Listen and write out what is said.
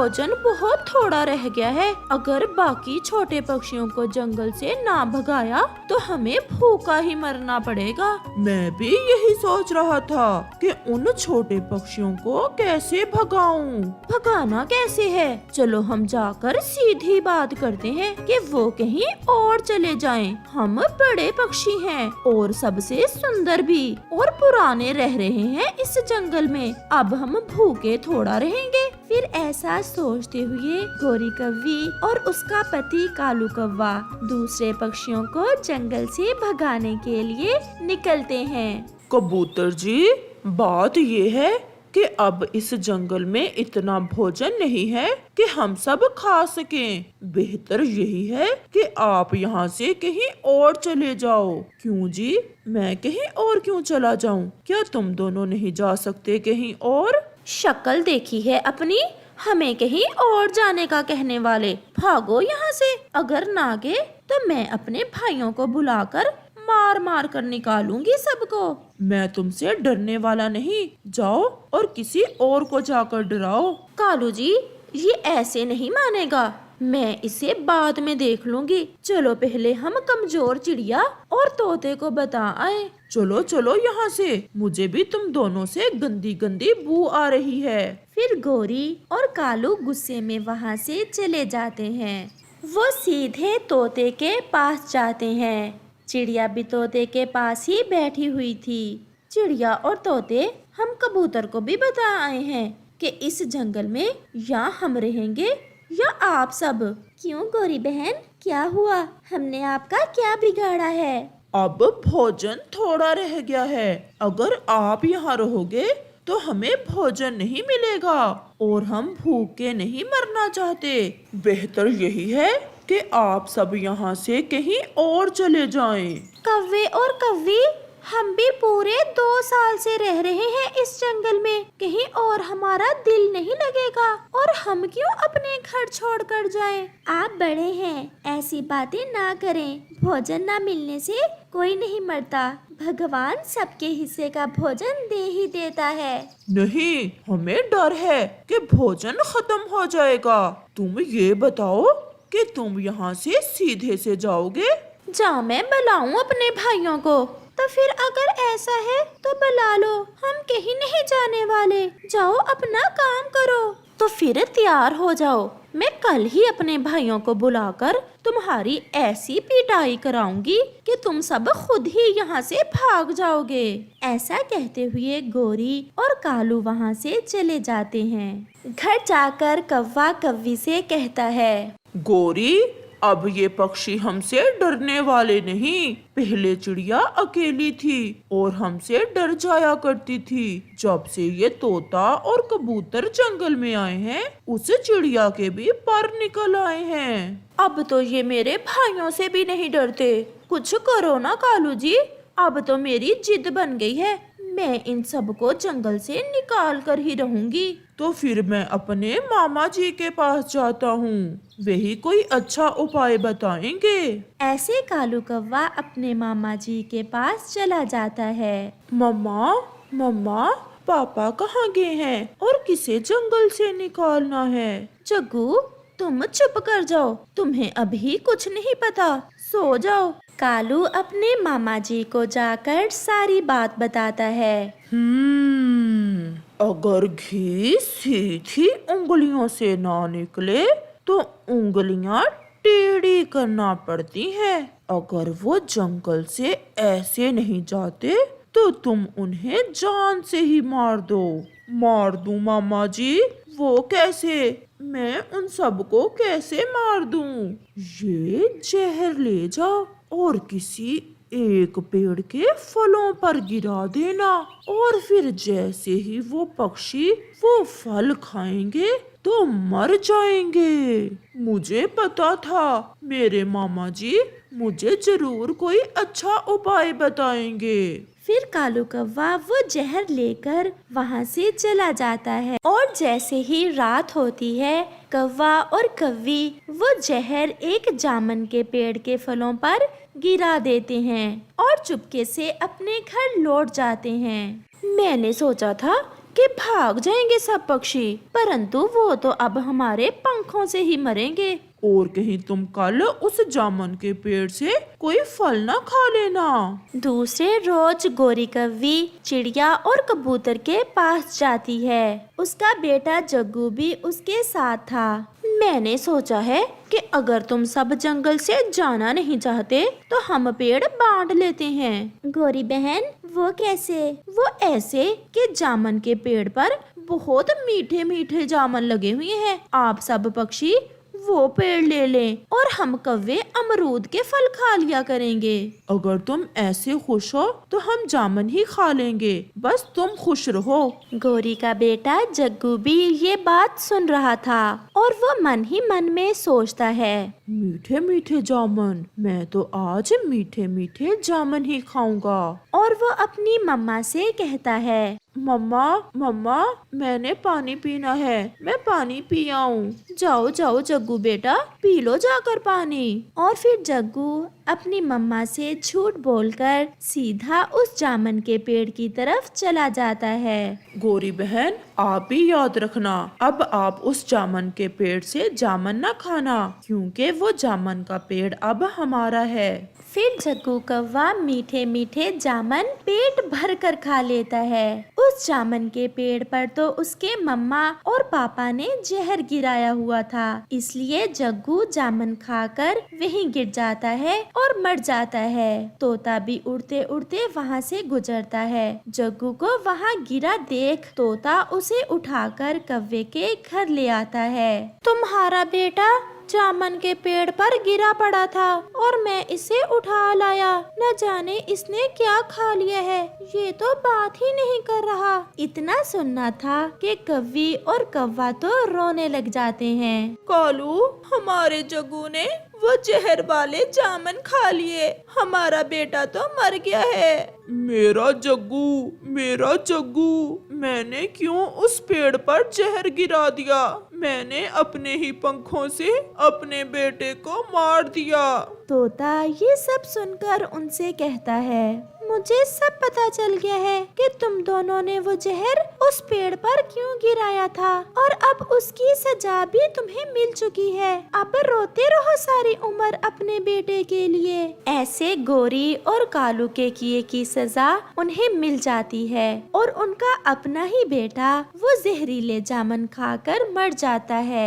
भोजन बहुत थोड़ा रह गया है। अगर बाकी छोटे पक्षियों को जंगल से ना भगाया तो हमें भूखा ही मरना पड़ेगा। मैं भी यही सोच रहा था कि उन छोटे पक्षियों को कैसे भगाऊं। भगाना कैसे है? चलो हम जाकर सीधी बात करते हैं कि वो कहीं और चले जाएं। हम बड़े पक्षी हैं और सबसे सुंदर भी, और पुराने रह रहे हैं इस जंगल में। अब हम भूखे थोड़ा रहेंगे। फिर ऐसा सोचते हुए गोरी कव्वी और उसका पति कालू कौवा दूसरे पक्षियों को जंगल से भगाने के लिए निकलते हैं। कबूतर जी, बात ये है कि अब इस जंगल में इतना भोजन नहीं है कि हम सब खा सकें। बेहतर यही है कि आप यहाँ से कहीं और चले जाओ। क्यों जी, मैं कहीं और क्यों चला जाऊँ? क्या तुम दोनों नहीं जा सकते कहीं और? शक्ल देखी है अपनी, हमें कहीं और जाने का कहने वाले। भागो यहाँ से। अगर ना गए तो मैं अपने भाइयों को बुलाकर मार मार कर निकालूंगी सबको। मैं तुमसे डरने वाला नहीं। जाओ और किसी और को जाकर डराओ। कालू जी, ये ऐसे नहीं मानेगा। मैं इसे बाद में देख लूंगी। चलो पहले हम कमजोर चिड़िया और तोते को बता आए। चलो चलो यहाँ से, मुझे भी तुम दोनों से गंदी गंदी बू आ रही है। फिर गोरी और कालू गुस्से में वहाँ से चले जाते हैं। वो सीधे तोते के पास जाते हैं। चिड़िया भी तोते के पास ही बैठी हुई थी। चिड़िया और तोते, हम कबूतर को भी बता आए हैं कि इस जंगल में या हम रहेंगे या आप सब। क्यों गोरी बहन, क्या हुआ? हमने आपका क्या बिगाड़ा है? अब भोजन थोड़ा रह गया है। अगर आप यहाँ रहोगे तो हमें भोजन नहीं मिलेगा और हम भूखे नहीं मरना चाहते। बेहतर यही है कि आप सब यहाँ से कहीं और चले जाएं। कव्वे और कव्वी, हम भी पूरे 2 साल से रह रहे हैं इस जंगल में। कहीं और हमारा दिल नहीं लगेगा, और हम क्यों अपने घर छोड़कर जाएं? आप बड़े हैं, ऐसी बातें ना करें। भोजन ना मिलने से कोई नहीं मरता। भगवान सबके हिस्से का भोजन दे ही देता है। नहीं, हमें डर है कि भोजन खत्म हो जाएगा। तुम ये बताओ कि तुम यहाँ से सीधे से जाओगे? जाओ, मैं बुलाऊं अपने भाइयों को? तो फिर अगर ऐसा है तो बुला लो, हम कहीं नहीं जाने वाले। जाओ अपना काम करो। तो फिर तैयार हो जाओ, मैं कल ही अपने भाइयों को बुलाकर तुम्हारी ऐसी पिटाई कराऊंगी कि तुम सब खुद ही यहाँ से भाग जाओगे। ऐसा कहते हुए गोरी और कालू वहाँ से चले जाते हैं। घर जाकर कौवा कव्वी से कहता है, गोरी, अब ये पक्षी हमसे डरने वाले नहीं। पहले चिड़िया अकेली थी और हमसे डर जाया करती थी। जब से ये तोता और कबूतर जंगल में आए हैं, उस चिड़िया के भी पर निकल आए हैं। अब तो ये मेरे भाइयों से भी नहीं डरते। कुछ करो ना कालू जी, अब तो मेरी जिद बन गई है। मैं इन सबको जंगल से निकाल कर ही रहूंगी। तो फिर मैं अपने मामा जी के पास जाता हूँ, वही कोई अच्छा उपाय बताएंगे। ऐसे कालू कौवा अपने मामा जी के पास चला जाता है। मम्मा, मम्मा, पापा कहाँ गए हैं और किसे जंगल से निकालना है? जग्गू, तुम चुप कर जाओ, तुम्हें अभी कुछ नहीं पता, सो जाओ। कालू अपने मामा जी को जाकर सारी बात बताता है। अगर घी सीधी उंगलियों से ना निकले तो उंगलियां टेढ़ी करना पड़ती हैं। अगर वो जंगल से ऐसे नहीं जाते तो तुम उन्हें जान से ही मार दो। मार दूं मामा जी? वो कैसे? मैं उन सबको कैसे मार दूं? ये जहर ले जाओ और किसी एक पेड़ के फलों पर गिरा देना, और फिर जैसे ही वो पक्षी वो फल खाएंगे तो मर जाएंगे। मुझे पता था मेरे मामा जी मुझे जरूर कोई अच्छा उपाय बताएंगे। फिर कालू कौवा वो जहर लेकर वहाँ से चला जाता है, और जैसे ही रात होती है कौवा और कव्वी वो जहर एक जामुन के पेड़ के फलों पर गिरा देते हैं और चुपके से अपने घर लौट जाते हैं। मैंने सोचा था कि भाग जाएंगे सब पक्षी, परंतु वो तो अब हमारे पंखों से ही मरेंगे। और कहीं तुम कल उस जामुन के पेड़ से कोई फल ना खा लेना। दूसरे रोज गोरी कव्वी चिड़िया और कबूतर के पास जाती है। उसका बेटा जग्गू भी उसके साथ था। मैंने सोचा है कि अगर तुम सब जंगल से जाना नहीं चाहते तो हम पेड़ बांट लेते हैं। गोरी बहन, वो कैसे? वो ऐसे कि जामुन के पेड़ पर बहुत मीठे मीठे जामुन लगे हुए हैं। आप सब पक्षी वो पेड़ ले लें और हम कौवे अमरूद के फल खा लिया करेंगे। अगर तुम ऐसे खुश हो तो हम जामुन ही खा लेंगे, बस तुम खुश रहो। गोरी का बेटा जग्गू भी ये बात सुन रहा था और वो मन ही मन में सोचता है, मीठे मीठे जामुन, मैं तो आज मीठे मीठे जामुन ही खाऊंगा। और वो अपनी मम्मा से कहता है, मम्मा मम्मा, मैंने पानी पीना है, मैं पानी पी आऊं। जाओ जाओ जग्गू बेटा, पी लो जाकर पानी। और फिर जग्गू अपनी मम्मा से झूठ बोलकर सीधा उस जामुन के पेड़ की तरफ चला जाता है। गोरी बहन, आप भी याद रखना, अब आप उस जामुन के पेड़ से जामुन ना खाना, क्योंकि वो जामुन का पेड़ अब हमारा है। फिर जग्गू कौवा मीठे मीठे जामुन पेट भर कर खा लेता है। उस जामुन के पेड़ पर तो उसके मम्मा और पापा ने जहर गिराया हुआ था, इसलिए जग्गू जामुन खाकर वहीं गिर जाता है और मर जाता है। तोता भी उड़ते उड़ते वहाँ से गुजरता है। जग्गू को वहाँ गिरा देख तोता उसे उठाकर कौवे के घर ले आता है। तुम्हारा बेटा जामुन के पेड़ पर गिरा पड़ा था और मैं इसे उठा लाया। न जाने इसने क्या खा लिया है, ये तो बात ही नहीं कर रहा। इतना सुनना था कि कव्वी और कौवा तो रोने लग जाते हैं। कालू, हमारे जग्गू ने वो जहर वाले जामुन खा लिए, हमारा बेटा तो मर गया है। मेरा जग्गू, मैंने क्यों उस पेड़ पर जहर गिरा दिया? मैंने अपने ही पंखों से अपने बेटे को मार दिया। तोता ये सब सुनकर उनसे कहता है, मुझे सब पता चल गया है कि तुम दोनों ने वो जहर उस पेड़ पर क्यों गिराया था और अब उसकी सजा भी तुम्हें मिल चुकी है। अब रोते रहो सारी उम्र अपने बेटे के लिए। ऐसे गोरी और कालू के किए की सजा उन्हें मिल जाती है और उनका अपना ही बेटा वो जहरीले जामुन खाकर मर जाता है।